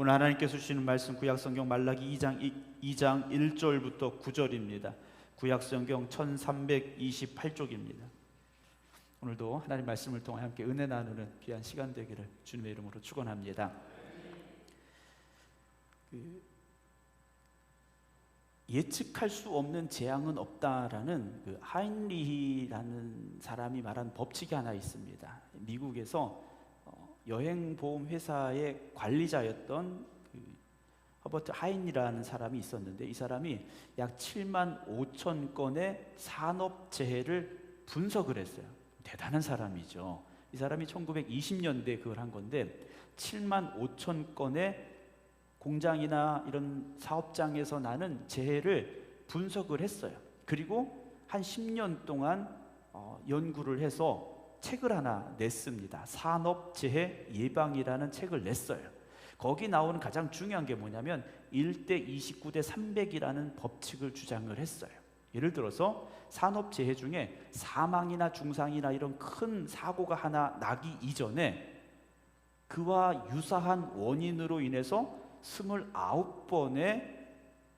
오늘 하나님께서 주시는 말씀 구약성경 말라기 2장 1절부터 9절입니다. 구약성경 1328쪽입니다. 오늘도 하나님 말씀을 통해 함께 은혜 나누는 귀한 시간 되기를 주님의 이름으로 축원합니다. 예측할 수 없는 재앙은 없다라는 하인리히라는 사람이 말한 법칙이 하나 있습니다. 미국에서 여행보험 회사의 관리자였던 허버트 하인이라는 사람이 있었는데, 이 사람이 약 7만 5천 건의 산업재해를 분석을 했어요. 대단한 사람이죠. 이 사람이 1920년대에 그걸 한 건데 7만 5천 건의 공장이나 이런 사업장에서 나는 재해를 분석을 했어요. 그리고 한 10년 동안 연구를 해서 책을 하나 냈습니다. 산업재해 예방이라는 책을 냈어요. 거기 나오는 가장 중요한 게 뭐냐면 1대 29대 300이라는 법칙을 주장을 했어요. 예를 들어서 산업재해 중에 사망이나 중상이나 이런 큰 사고가 하나 나기 이전에 그와 유사한 원인으로 인해서 29번의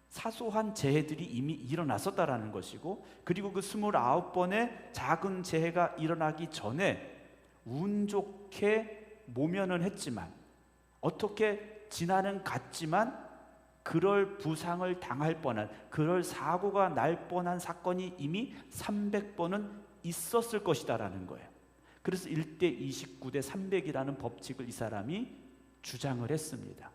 사소한 재해들이 이미 일어났었다라는 것이고, 그리고 그 29번의 작은 재해가 일어나기 전에 운 좋게 모면은 했지만, 어떻게 지나는 갔지만 그럴 부상을 당할 뻔한, 그럴 사고가 날 뻔한 사건이 이미 300번은 있었을 것이다라는 거예요. 그래서 1대 29대 300이라는 법칙을 이 사람이 주장을 했습니다.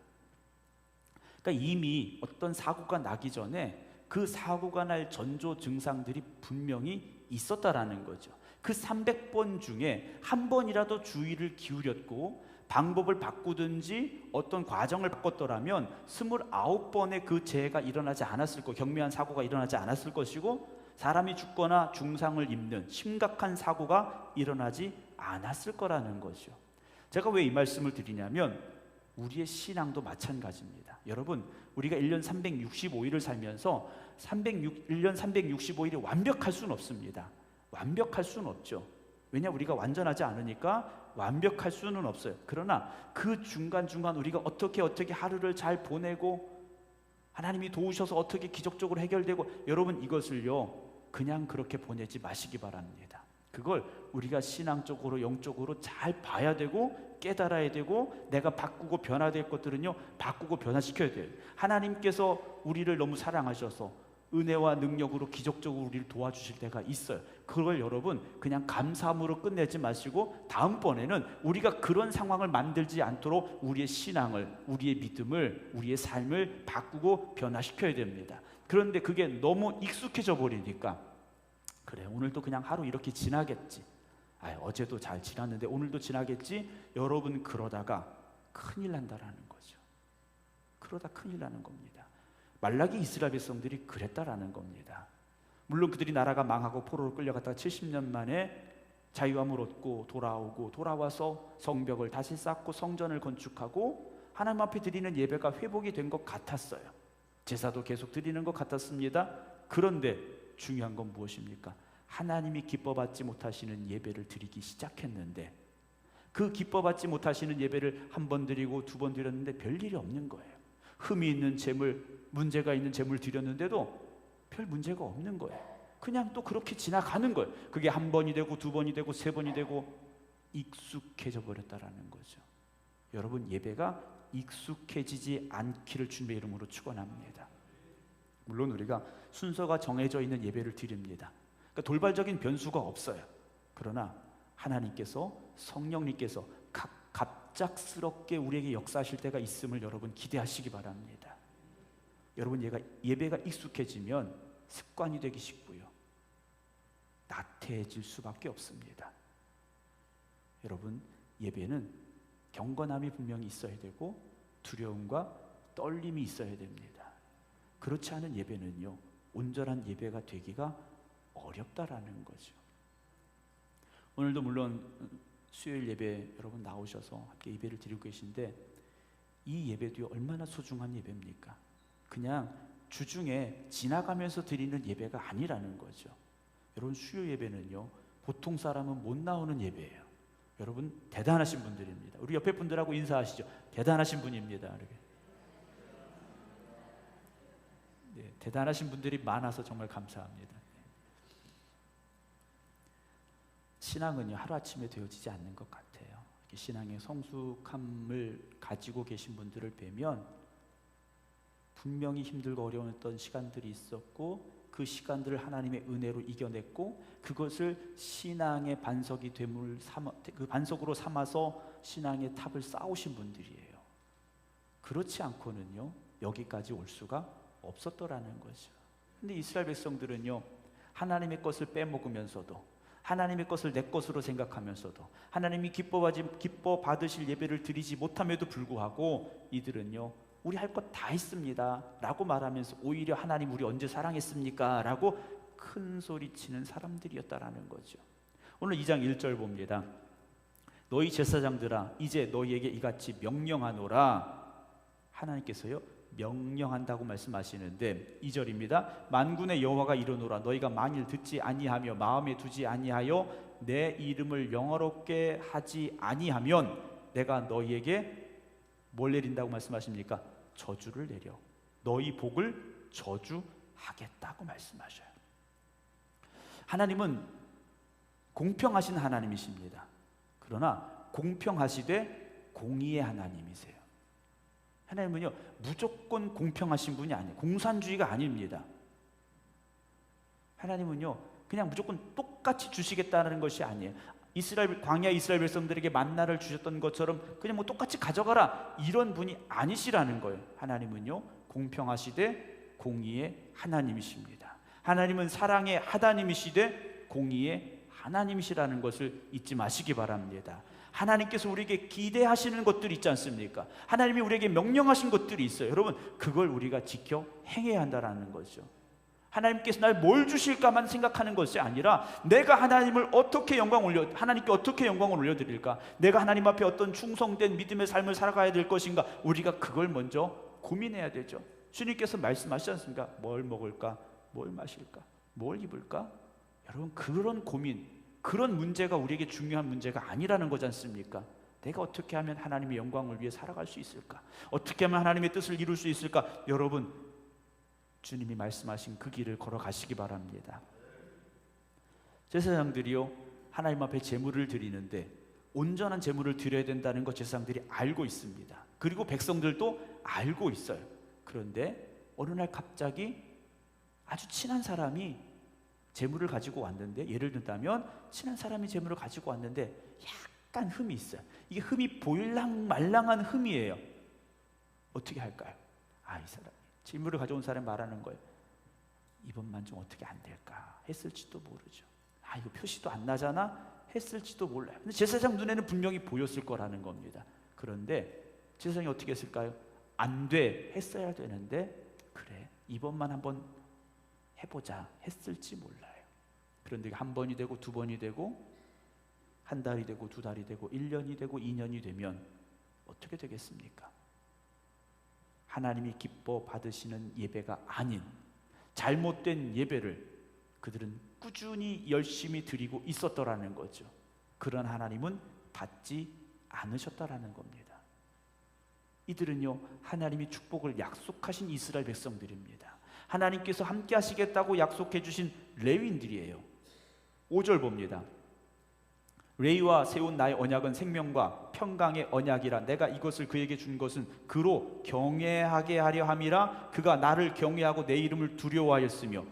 그러니까 이미 어떤 사고가 나기 전에 그 사고가 날 전조 증상들이 분명히 있었다라는 거죠. 그 300번 중에 한 번이라도 주의를 기울였고 방법을 바꾸든지 어떤 과정을 바꿨더라면 29번의 그 재해가 일어나지 않았을 거, 경미한 사고가 일어나지 않았을 것이고 사람이 죽거나 중상을 입는 심각한 사고가 일어나지 않았을 거라는 거죠. 제가 왜 이 말씀을 드리냐면 우리의 신앙도 마찬가지입니다. 여러분, 우리가 1년 365일을 살면서 1년 365일이 완벽할 수는 없습니다. 완벽할 수는 없죠. 왜냐, 우리가 완전하지 않으니까 완벽할 수는 없어요. 그러나 그 중간중간 우리가 어떻게 하루를 잘 보내고 하나님이 도우셔서 어떻게 기적적으로 해결되고, 여러분 이것을요 그냥 그렇게 보내지 마시기 바랍니다. 그걸 우리가 신앙적으로 영적으로 잘 봐야 되고 깨달아야 되고, 내가 바꾸고 변화될 것들은요 바꾸고 변화시켜야 돼요. 하나님께서 우리를 너무 사랑하셔서 은혜와 능력으로 기적적으로 우리를 도와주실 때가 있어요. 그걸 여러분 그냥 감사함으로 끝내지 마시고 다음번에는 우리가 그런 상황을 만들지 않도록 우리의 신앙을, 우리의 믿음을, 우리의 삶을 바꾸고 변화시켜야 됩니다. 그런데 그게 너무 익숙해져 버리니까 그래, 오늘도 그냥 하루 이렇게 지나겠지, 어제도 잘 지났는데 오늘도 지나겠지, 여러분 그러다가 큰일 난다라는 거죠. 그러다 큰일 나는 겁니다. 말라기 이스라엘 백성들이 그랬다라는 겁니다. 물론 그들이 나라가 망하고 포로로 끌려갔다가 70년 만에 자유함을 얻고 돌아와서 성벽을 다시 쌓고 성전을 건축하고 하나님 앞에 드리는 예배가 회복이 된 것 같았어요. 제사도 계속 드리는 것 같았습니다. 그런데 중요한 건 무엇입니까? 하나님이 기뻐받지 못하시는 예배를 드리기 시작했는데, 그 기뻐받지 못하시는 예배를 한 번 드리고 두 번 드렸는데 별일이 없는 거예요. 흠이 있는 재물, 문제가 있는 재물 드렸는데도 별 문제가 없는 거예요. 그냥 또 그렇게 지나가는 거예요. 그게 한 번이 되고 두 번이 되고 세 번이 되고 익숙해져 버렸다라는 거죠. 여러분, 예배가 익숙해지지 않기를 주님의 이름으로 축원합니다. 물론 우리가 순서가 정해져 있는 예배를 드립니다. 그러니까 돌발적인 변수가 없어요. 그러나 하나님께서, 성령님께서 갑작스럽게 우리에게 역사하실 때가 있음을 여러분 기대하시기 바랍니다. 여러분, 예배가 익숙해지면 습관이 되기 쉽고요 나태해질 수밖에 없습니다. 여러분, 예배는 경건함이 분명히 있어야 되고 두려움과 떨림이 있어야 됩니다. 그렇지 않은 예배는요 온전한 예배가 되기가 어렵다라는 거죠. 오늘도 물론 수요일 예배 여러분 나오셔서 함께 예배를 드리고 계신데, 이 예배도요 얼마나 소중한 예배입니까? 그냥 주중에 지나가면서 드리는 예배가 아니라는 거죠. 여러분, 수요 예배는요 보통 사람은 못 나오는 예배예요. 여러분 대단하신 분들입니다. 우리 옆에 분들하고 인사하시죠. 대단하신 분입니다. 이렇게. 대단하신 분들이 많아서 정말 감사합니다. 신앙은요, 하루아침에 되어지지 않는 것 같아요. 신앙의 성숙함을 가지고 계신 분들을 뵈면 분명히 힘들고 어려웠던 시간들이 있었고 그 시간들을 하나님의 은혜로 이겨냈고 그것을 신앙의 반석이 그 반석으로 삼아서 신앙의 탑을 쌓으신 분들이에요. 그렇지 않고는요, 여기까지 올 수가 없었더라는 거죠. 근데 이스라엘 백성들은요, 하나님의 것을 빼먹으면서도 하나님의 것을 내 것으로 생각하면서도 하나님이 기뻐 받으실 예배를 드리지 못함에도 불구하고 이들은요, 우리 할 것 다 했습니다 라고 말하면서 오히려 하나님 우리 언제 사랑했습니까? 라고 큰 소리치는 사람들이었다라는 거죠. 오늘 2장 1절 봅니다. 너희 제사장들아 이제 너희에게 이같이 명령하노라. 하나님께서요, 명령한다고 말씀하시는데 2절입니다. 만군의 여호와가 이르노라. 너희가 만일 듣지 아니하며 마음에 두지 아니하여 내 이름을 영화롭게 하지 아니하면 내가 너희에게 뭘 내린다고 말씀하십니까? 저주를 내려 너희 복을 저주하겠다고 말씀하셔요. 하나님은 공평하신 하나님이십니다. 그러나 공평하시되 공의의 하나님이세요. 하나님은요, 무조건 공평하신 분이 아니에요. 공산주의가 아닙니다. 하나님은요, 그냥 무조건 똑같이 주시겠다는 것이 아니에요. 광야 이스라엘 백성들에게 만나를 주셨던 것처럼 그냥 뭐 똑같이 가져가라 이런 분이 아니시라는 거예요. 하나님은요, 공평하시되 공의의 하나님이십니다. 하나님은 사랑의 하나님이시되 공의의 하나님이시라는 것을 잊지 마시기 바랍니다. 하나님께서 우리에게 기대하시는 것들이 있지 않습니까? 하나님이 우리에게 명령하신 것들이 있어요. 여러분, 그걸 우리가 지켜 행해야 한다는 거죠. 하나님께서 날 뭘 주실까만 생각하는 것이 아니라 내가 하나님께 어떻게 영광을 올려드릴까? 내가 하나님 앞에 어떤 충성된 믿음의 삶을 살아가야 될 것인가? 우리가 그걸 먼저 고민해야 되죠. 주님께서 말씀하시지 않습니까? 뭘 먹을까? 뭘 마실까? 뭘 입을까? 여러분, 그런 고민, 그런 문제가 우리에게 중요한 문제가 아니라는 거지 않습니까? 내가 어떻게 하면 하나님의 영광을 위해 살아갈 수 있을까? 어떻게 하면 하나님의 뜻을 이룰 수 있을까? 여러분, 주님이 말씀하신 그 길을 걸어가시기 바랍니다. 제사장들이요, 하나님 앞에 제물을 드리는데 온전한 제물을 드려야 된다는 것 제사장들이 알고 있습니다. 그리고 백성들도 알고 있어요. 그런데 어느 날 갑자기 아주 친한 사람이 제물을 가지고 왔는데, 예를 든다면 친한 사람이 제물을 가지고 왔는데 약간 흠이 있어요. 이게 흠이 보일랑 말랑한 흠이에요. 어떻게 할까요? 이 사람 제물을 가져온 사람이 말하는 거예요. 이번만 좀 어떻게 안 될까 했을지도 모르죠. 이거 표시도 안 나잖아 했을지도 몰라요. 근데 제사장 눈에는 분명히 보였을 거라는 겁니다. 그런데 제사장이 어떻게 했을까요? 안 돼 했어야 되는데, 그래 이번만 한번 해보자 했을지 몰라요. 그런데 한 번이 되고 두 번이 되고 한 달이 되고 두 달이 되고 1년이 되고 2년이 되면 어떻게 되겠습니까? 하나님이 기뻐 받으시는 예배가 아닌 잘못된 예배를 그들은 꾸준히 열심히 드리고 있었더라는 거죠. 그런 하나님은 받지 않으셨다라는 겁니다. 이들은요, 하나님이 축복을 약속하신 이스라엘 백성들입니다. 하나님께서 함께 하시겠다고 약속해 주신 레위인들이에요. 5절 봅니다. 레위와 세운 나의 언약은 생명과 평강의 언약이라. 내가 이것을 그에게 준 것은 그로 경외하게 하려 함이라. 그가 나를 경외하고 내 이름을 두려워하였으며.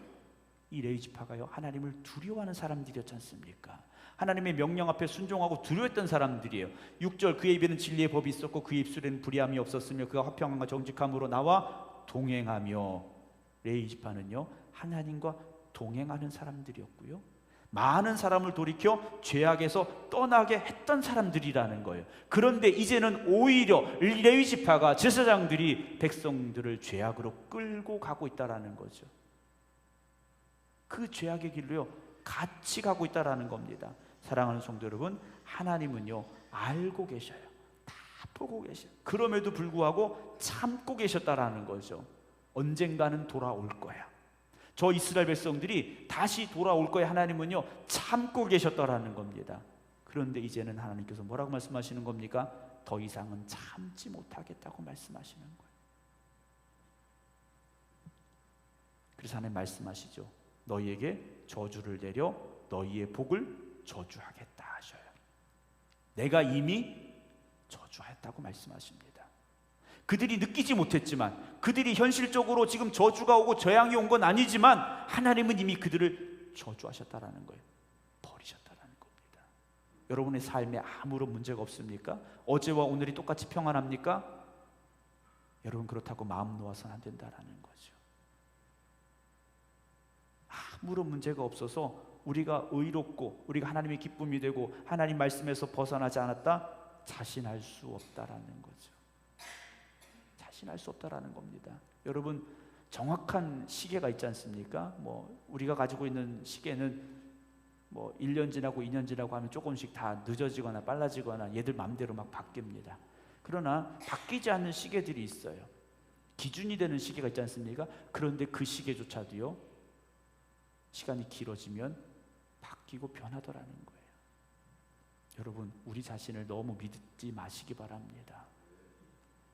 이 레위 지파가요, 하나님을 두려워하는 사람들이었지 않습니까? 하나님의 명령 앞에 순종하고 두려워했던 사람들이에요. 6절, 그의 입에는 진리의 법이 있었고 그의 입술에는 불의함이 없었으며 그가 화평함과 정직함으로 나와 동행하며. 레위 지파는요, 하나님과 동행하는 사람들이었고요, 많은 사람을 돌이켜 죄악에서 떠나게 했던 사람들이라는 거예요. 그런데 이제는 오히려 레위 지파가, 제사장들이 백성들을 죄악으로 끌고 가고 있다라는 거죠. 그 죄악의 길로요, 같이 가고 있다라는 겁니다. 사랑하는 성도 여러분, 하나님은요, 알고 계셔요. 다 보고 계셔요. 그럼에도 불구하고 참고 계셨다라는 거죠. 언젠가는 돌아올 거야. 저 이스라엘 백성들이 다시 돌아올 거야. 하나님은요, 참고 계셨다라는 겁니다. 그런데 이제는 하나님께서 뭐라고 말씀하시는 겁니까? 더 이상은 참지 못하겠다고 말씀하시는 거예요. 그래서 하나님 말씀하시죠. 너희에게 저주를 내려 너희의 복을 저주하겠다 하셔요. 내가 이미 저주하였다고 말씀하십니다. 그들이 느끼지 못했지만, 그들이 현실적으로 지금 저주가 오고 재앙이 온 건 아니지만 하나님은 이미 그들을 저주하셨다라는 거예요. 버리셨다라는 겁니다. 여러분의 삶에 아무런 문제가 없습니까? 어제와 오늘이 똑같이 평안합니까? 여러분, 그렇다고 마음 놓아서는 안 된다라는 거죠. 아무런 문제가 없어서 우리가 의롭고 우리가 하나님의 기쁨이 되고 하나님 말씀에서 벗어나지 않았다? 자신할 수 없다라는 거죠. 자신할 수 없다라는 겁니다. 여러분, 정확한 시계가 있지 않습니까? 우리가 가지고 있는 시계는 1년 지나고 2년 지나고 하면 조금씩 다 늦어지거나 빨라지거나 얘들 마음대로 막 바뀝니다. 그러나 바뀌지 않는 시계들이 있어요. 기준이 되는 시계가 있지 않습니까? 그런데 그 시계조차도요, 시간이 길어지면 바뀌고 변하더라는 거예요. 여러분, 우리 자신을 너무 믿지 마시기 바랍니다.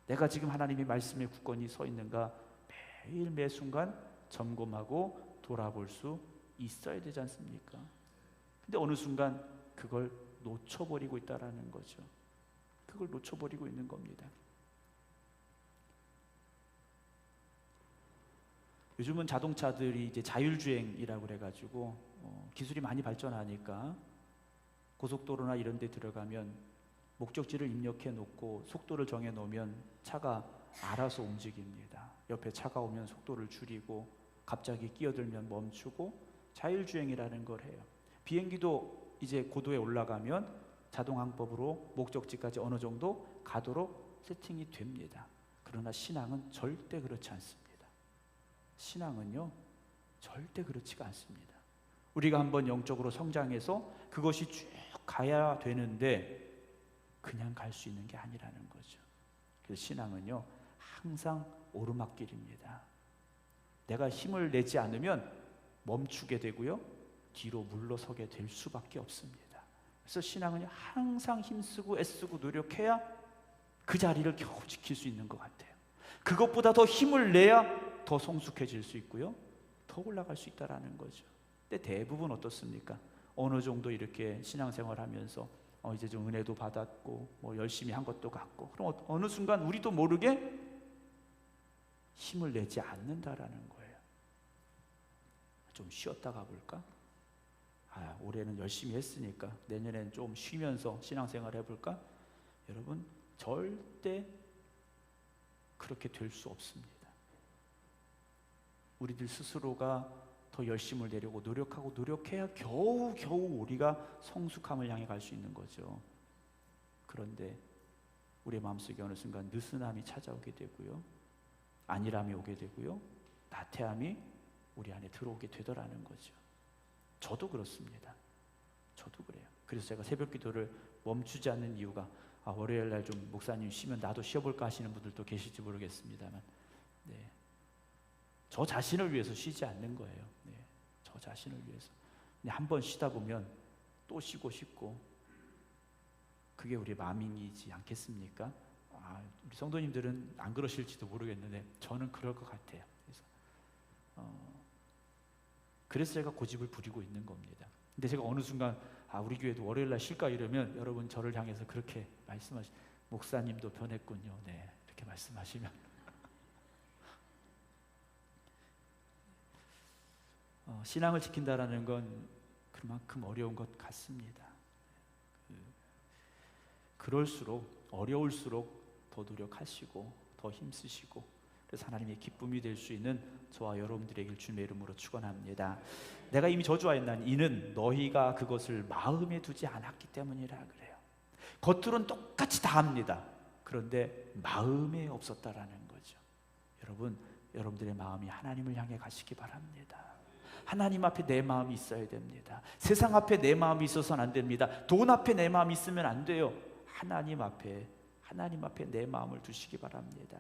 내가 지금 하나님의 말씀에 굳건히 서 있는가 매일 매 순간 점검하고 돌아볼 수 있어야 되지 않습니까? 근데 어느 순간 그걸 놓쳐버리고 있다라는 거죠. 그걸 놓쳐버리고 있는 겁니다. 요즘은 자동차들이 이제 자율주행이라고 그래가지고 기술이 많이 발전하니까 고속도로나 이런 데 들어가면 목적지를 입력해 놓고 속도를 정해 놓으면 차가 알아서 움직입니다. 옆에 차가 오면 속도를 줄이고 갑자기 끼어들면 멈추고 자율주행이라는 걸 해요. 비행기도 이제 고도에 올라가면 자동항법으로 목적지까지 어느 정도 가도록 세팅이 됩니다. 그러나 신앙은 절대 그렇지 않습니다. 신앙은요, 절대 그렇지가 않습니다. 우리가 한번 영적으로 성장해서 그것이 쭉 가야 되는데 그냥 갈 수 있는 게 아니라는 거죠. 그래서 신앙은요, 항상 오르막길입니다. 내가 힘을 내지 않으면 멈추게 되고요, 뒤로 물러서게 될 수밖에 없습니다. 그래서 신앙은 항상 힘쓰고 애쓰고 노력해야 그 자리를 겨우 지킬 수 있는 것 같아요. 그것보다 더 힘을 내야 더 성숙해질 수 있고요, 더 올라갈 수 있다라는 거죠. 근데 대부분 어떻습니까? 어느 정도 이렇게 신앙생활하면서 이제 좀 은혜도 받았고 열심히 한 것도 같고, 그럼 어느 순간 우리도 모르게 힘을 내지 않는다라는 거예요. 좀 쉬었다 가볼까? 올해는 열심히 했으니까 내년에는 좀 쉬면서 신앙생활 해볼까? 여러분, 절대 그렇게 될 수 없습니다. 우리들 스스로가 더 열심을 내려고 노력하고 노력해야 겨우 우리가 성숙함을 향해 갈 수 있는 거죠. 그런데 우리의 마음속에 어느 순간 느슨함이 찾아오게 되고요, 안일함이 오게 되고요, 나태함이 우리 안에 들어오게 되더라는 거죠. 저도 그렇습니다. 저도 그래요. 그래서 제가 새벽 기도를 멈추지 않는 이유가 월요일 날 좀 목사님 쉬면 나도 쉬어볼까 하시는 분들도 계실지 모르겠습니다만, 저 자신을 위해서 쉬지 않는 거예요. 저 자신을 위해서. 한 번 쉬다 보면 또 쉬고 싶고, 그게 우리의 마음이지 않겠습니까? 우리 성도님들은 안 그러실지도 모르겠는데 저는 그럴 것 같아요. 그래서 제가 고집을 부리고 있는 겁니다. 근데 제가 어느 순간 우리 교회도 월요일 날 쉴까 이러면 여러분 저를 향해서 그렇게 목사님도 변했군요. 이렇게 말씀하시면 신앙을 지킨다라는 건 그만큼 어려운 것 같습니다. 그럴수록 어려울수록 더 노력하시고 더 힘쓰시고, 그래서 하나님의 기쁨이 될 수 있는 저와 여러분들에게 주님의 이름으로 축원합니다. 내가 이미 저주하였나니 이는 너희가 그것을 마음에 두지 않았기 때문이라 그래요. 겉으로는 똑같이 다 합니다. 그런데 마음에 없었다라는 거죠. 여러분, 여러분들의 마음이 하나님을 향해 가시기 바랍니다. 하나님 앞에 내 마음이 있어야 됩니다. 세상 앞에 내 마음이 있어서는 안 됩니다. 돈 앞에 내 마음이 있으면 안 돼요. 하나님 앞에 내 마음을 두시기 바랍니다.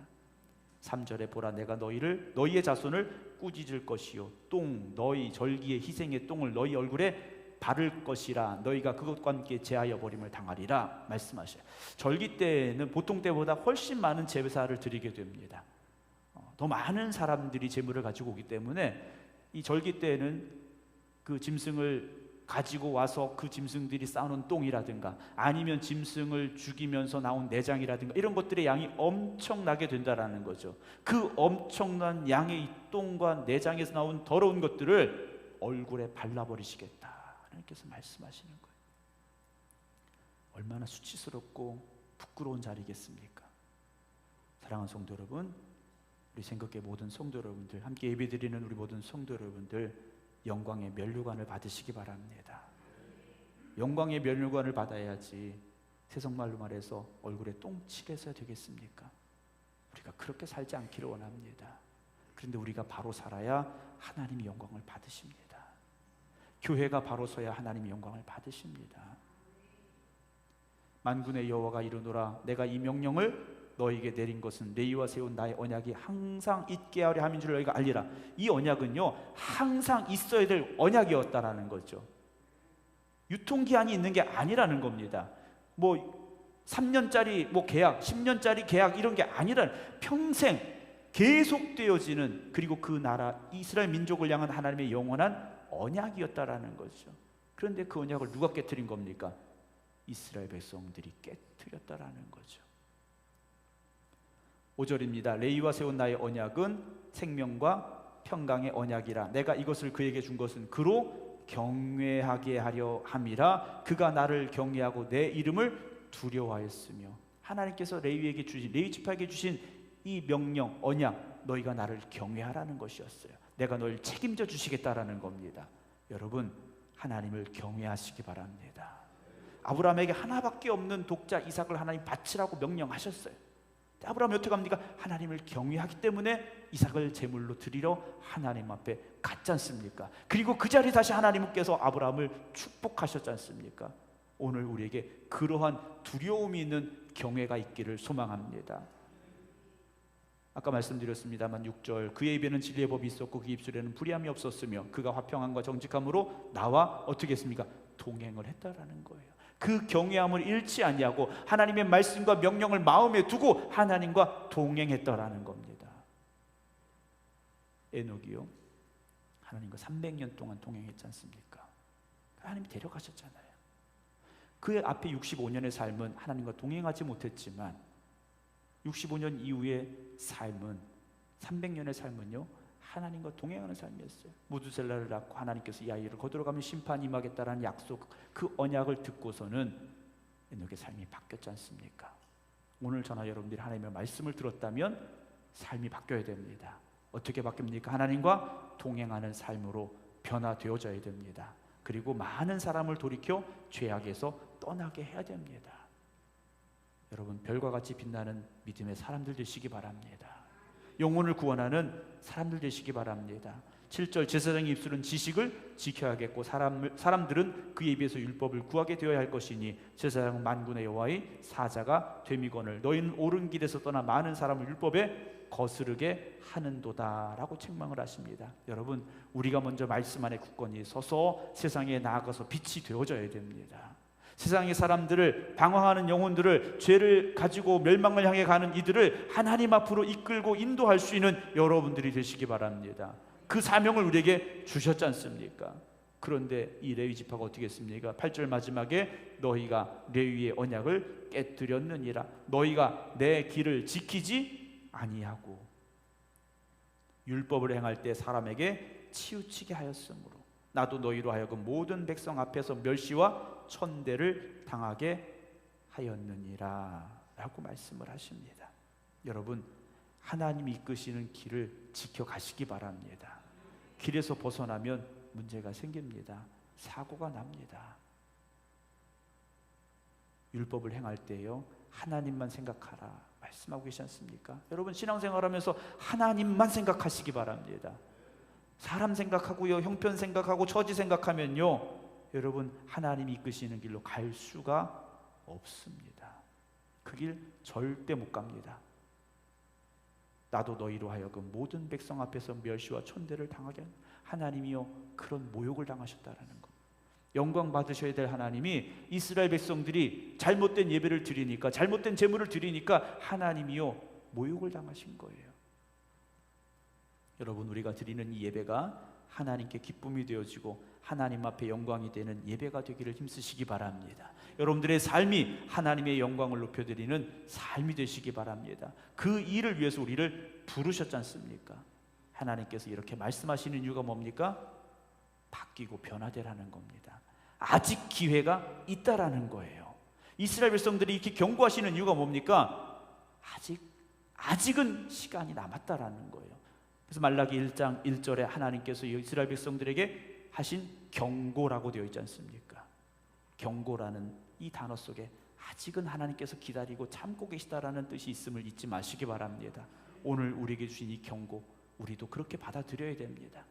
3절에 보라, 내가 너희의 자손을 꾸짖을 것이요 너희 절기의 희생의 똥을 너희 얼굴에 바를 것이라. 너희가 그것과 함께 제하여 버림을 당하리라 말씀하셔요. 절기 때는 보통 때보다 훨씬 많은 제사를 드리게 됩니다. 더 많은 사람들이 제물을 가지고 오기 때문에 이 절기 때에는 그 짐승을 가지고 와서 그 짐승들이 쌓아놓은 똥이라든가 아니면 짐승을 죽이면서 나온 내장이라든가 이런 것들의 양이 엄청나게 된다라는 거죠. 그 엄청난 양의 이 똥과 내장에서 나온 더러운 것들을 얼굴에 발라버리시겠다 하나님께서 말씀하시는 거예요. 얼마나 수치스럽고 부끄러운 자리겠습니까? 사랑하는 성도 여러분, 우리 생각의 모든 성도 여러분들, 함께 예배드리는 우리 모든 성도 여러분들, 영광의 면류관을 받으시기 바랍니다. 영광의 면류관을 받아야지 세속말로 말해서 얼굴에 똥칠을 해서 되겠습니까? 우리가 그렇게 살지 않기를 원합니다. 그런데 우리가 바로 살아야 하나님이 영광을 받으십니다. 교회가 바로 서야 하나님이 영광을 받으십니다. 만군의 여호와가 이르노라, 내가 이 명령을 너에게 내린 것은 레위와 세운 나의 언약이 항상 있게 하려 함인 줄 너희가 알리라. 이 언약은요, 항상 있어야 될 언약이었다라는 거죠. 유통기한이 있는 게 아니라는 겁니다. 뭐 3년짜리 뭐 계약, 10년짜리 계약 이런 게 아니라 평생 계속되어지는, 그리고 그 나라 이스라엘 민족을 향한 하나님의 영원한 언약이었다라는 거죠. 그런데 그 언약을 누가 깨트린 겁니까? 이스라엘 백성들이 깨트렸다라는 거죠. 5절입니다. 레위와 세운 나의 언약은 생명과 평강의 언약이라. 내가 이것을 그에게 준 것은 그로 경외하게 하려 함이라. 그가 나를 경외하고 내 이름을 두려워하였으며. 하나님께서 레위에게 주신, 레위 지파에게 주신 이 명령, 언약, 너희가 나를 경외하라는 것이었어요. 내가 널 책임져 주시겠다라는 겁니다. 여러분, 하나님을 경외하시기 바랍니다. 아브라함에게 하나밖에 없는 독자 이삭을 하나님 바치라고 명령하셨어요. 아브라함이 어떻게 합니까? 하나님을 경외하기 때문에 이삭을 제물로 드리러 하나님 앞에 갔지 않습니까? 그리고 그 자리에 다시 하나님께서 아브라함을 축복하셨지 않습니까? 오늘 우리에게 그러한 두려움이 있는 경외가 있기를 소망합니다. 아까 말씀드렸습니다만 6절, 그의 입에는 진리의 법이 있었고 그 입술에는 불의함이 없었으며 그가 화평함과 정직함으로 나와 어떻게 했습니까? 동행을 했다라는 거예요. 그 경외함을 잃지 아니하고 하나님의 말씀과 명령을 마음에 두고 하나님과 동행했더라는 겁니다. 에녹이요, 하나님과 300년 동안 동행했지 않습니까? 하나님이 데려가셨잖아요. 그 앞에 65년의 삶은 하나님과 동행하지 못했지만 65년 이후의 삶은, 300년의 삶은요, 하나님과 동행하는 삶이었어요. 무두셀라를 낳고 하나님께서 이 아이를 거들어가면 심판이 임하겠다라는 약속, 그 언약을 듣고서는 에녹의 삶이 바뀌었지 않습니까? 오늘 저나 여러분들이 하나님의 말씀을 들었다면 삶이 바뀌어야 됩니다. 어떻게 바뀝니까? 하나님과 동행하는 삶으로 변화되어져야 됩니다. 그리고 많은 사람을 돌이켜 죄악에서 떠나게 해야 됩니다. 여러분, 별과 같이 빛나는 믿음의 사람들 되시기 바랍니다. 영혼을 구원하는 사람들 되시기 바랍니다. 7절, 제사장의 입술은 지식을 지켜야겠고 사람들은 그의 입에서 율법을 구하게 되어야 할 것이니 제사장은 만군의 여호와의 사자가 됨이거늘 너희는 옳은 길에서 떠나 많은 사람을 율법에 거스르게 하는도다 라고 책망을 하십니다. 여러분, 우리가 먼저 말씀 안에 굳건히 서서 세상에 나아가서 빛이 되어져야 됩니다. 세상의 사람들을, 방황하는 영혼들을, 죄를 가지고 멸망을 향해 가는 이들을 하나님 앞으로 이끌고 인도할 수 있는 여러분들이 되시기 바랍니다. 그 사명을 우리에게 주셨지 않습니까? 그런데 이 레위 지파가 어떻게 했습니까? 8절 마지막에 너희가 레위의 언약을 깨뜨렸느니라. 너희가 내 길을 지키지 아니하고 율법을 행할 때 사람에게 치우치게 하였으므로 나도 너희로 하여금 모든 백성 앞에서 멸시와 천대를 당하게 하였느니라 라고 말씀을 하십니다. 여러분, 하나님이 이끄시는 길을 지켜가시기 바랍니다. 길에서 벗어나면 문제가 생깁니다. 사고가 납니다. 율법을 행할 때요, 하나님만 생각하라 말씀하고 계시지 않습니까? 여러분, 신앙생활하면서 하나님만 생각하시기 바랍니다. 사람 생각하고요, 형편 생각하고 처지 생각하면요, 여러분, 하나님이 이끄시는 길로 갈 수가 없습니다. 그 길 절대 못 갑니다. 나도 너희로 하여금 모든 백성 앞에서 멸시와 천대를 당하게 하는, 하나님이요 그런 모욕을 당하셨다라는 것. 영광 받으셔야 될 하나님이 이스라엘 백성들이 잘못된 예배를 드리니까, 잘못된 제물을 드리니까 하나님이요 모욕을 당하신 거예요. 여러분, 우리가 드리는 이 예배가 하나님께 기쁨이 되어지고 하나님 앞에 영광이 되는 예배가 되기를 힘쓰시기 바랍니다. 여러분들의 삶이 하나님의 영광을 높여드리는 삶이 되시기 바랍니다. 그 일을 위해서 우리를 부르셨지 않습니까? 하나님께서 이렇게 말씀하시는 이유가 뭡니까? 바뀌고 변화되라는 겁니다. 아직 기회가 있다라는 거예요. 이스라엘 백성들이 이렇게 경고하시는 이유가 뭡니까? 아직은 시간이 남았다라는 거예요. 그래서 말라기 1장 1절에 하나님께서 이스라엘 백성들에게 하신 경고라고 되어 있지 않습니까? 경고라는 이 단어 속에 아직은 하나님께서 기다리고 참고 계시다라는 뜻이 있음을 잊지 마시기 바랍니다. 오늘 우리에게 주신 이 경고, 우리도 그렇게 받아들여야 됩니다.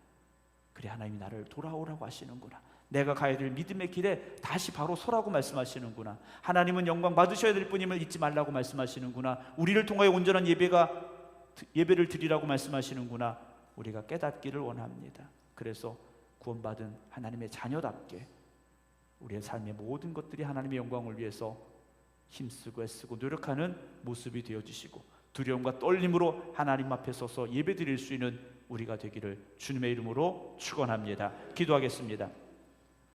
그래, 하나님이 나를 돌아오라고 하시는구나. 내가 가야 될 믿음의 길에 다시 바로 서라고 말씀하시는구나. 하나님은 영광 받으셔야 될 뿐임을 잊지 말라고 말씀하시는구나. 우리를 통하여 온전한 예배를 드리라고 말씀하시는구나. 우리가 깨닫기를 원합니다. 그래서 구원받은 하나님의 자녀답게 우리의 삶의 모든 것들이 하나님의 영광을 위해서 힘쓰고 애쓰고 노력하는 모습이 되어주시고, 두려움과 떨림으로 하나님 앞에 서서 예배 드릴 수 있는 우리가 되기를 주님의 이름으로 축원합니다. 기도하겠습니다.